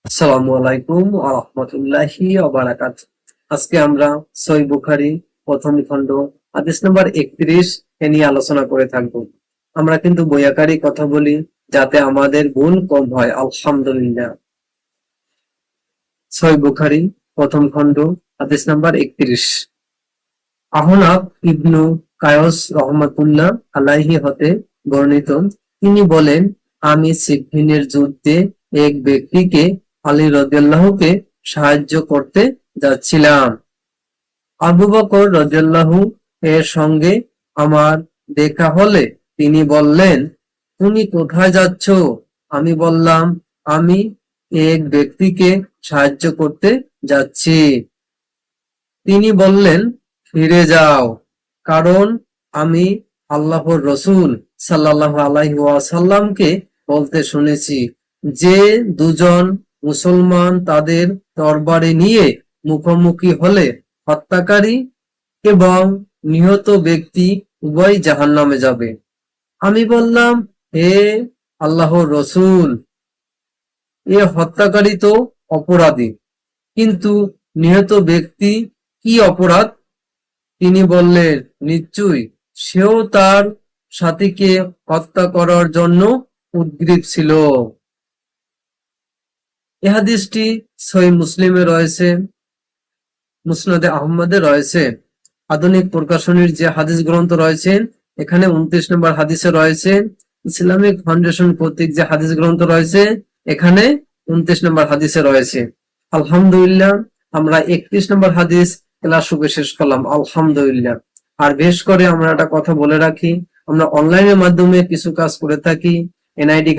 আসসালামু আলাইকুম ওয়া রাহমাতুল্লাহি ওয়া বারাকাতুহু। আজকে আমরা সহিহ বুখারী প্রথম খণ্ড হাদিস নাম্বার 31 এ নিয়ে আলোচনা করে থাকব। আমরা কিন্তু বৈয়াকারী কথা বলি যাতে আমাদের ভুল কম হয়, আলহামদুলিল্লাহ। সহিহ বুখারী প্রথম খণ্ড হাদিস নাম্বার 31। আহনাফ ইবনু কায়স রহমাতুল্লাহ আলাইহি হতে বর্ণিত, তিনি বলেন, আমি সিফফিনের যুদ্ধে এক ব্যক্তিকে আলী রাদিয়াল্লাহুকে সাহায্য করতে যাচ্ছিলাম। আবু বকর রাদিয়াল্লাহু এর সঙ্গে আমার দেখা হলে তিনি বললেন, তুমি কোথায় যাচ্ছ? আমি বললাম, আমি এক ব্যক্তিকে সাহায্য করতে যাচ্ছি। তিনি বললেন, ফিরে যাও, কারণ আমি আল্লাহর রসুল সাল্লাল্লাহু আলাইহি ওয়াসাল্লামকে বলতে শুনেছি যে দুজন মুসলমান তাদের তরবারি নিয়ে মুখোমুখি হলে হত্যাকারী এবং নিহত ব্যক্তি উভয় জাহান্নামে যাবে। আমি বললাম, হে আল্লাহর রসুল, এ হত্যাকারী তো অপরাধী, কিন্তু নিহত ব্যক্তি কি অপরাধ? তিনি বললেন, নিশ্চয়ই সেও তার সাথীকে হত্যা করার জন্য উদগ্রীব ছিল। এ হাদিসটি সহিহ মুসলিমে রয়েছে, মুসনাদে আহমদে রয়েছে। আধুনিক প্রকাশনীর যে হাদিস গ্রন্থ রয়েছে এখানে 29 নম্বর হাদিসে রয়েছে। ইসলামিক ফাউন্ডেশন কর্তৃক যে হাদিস গ্রন্থ রয়েছে এখানে 29 নম্বর হাদিসে রয়েছে। আলহামদুলিল্লাহ, আমরা 31 নম্বর হাদিস ক্লাস শুরু শেষ করলাম, আলহামদুলিল্লাহ। আর বেশ করে আমরা একটা কথা বলে রাখি, আমরা অনলাইনের মাধ্যমে কিছু কাজ করে থাকি। এনআইডি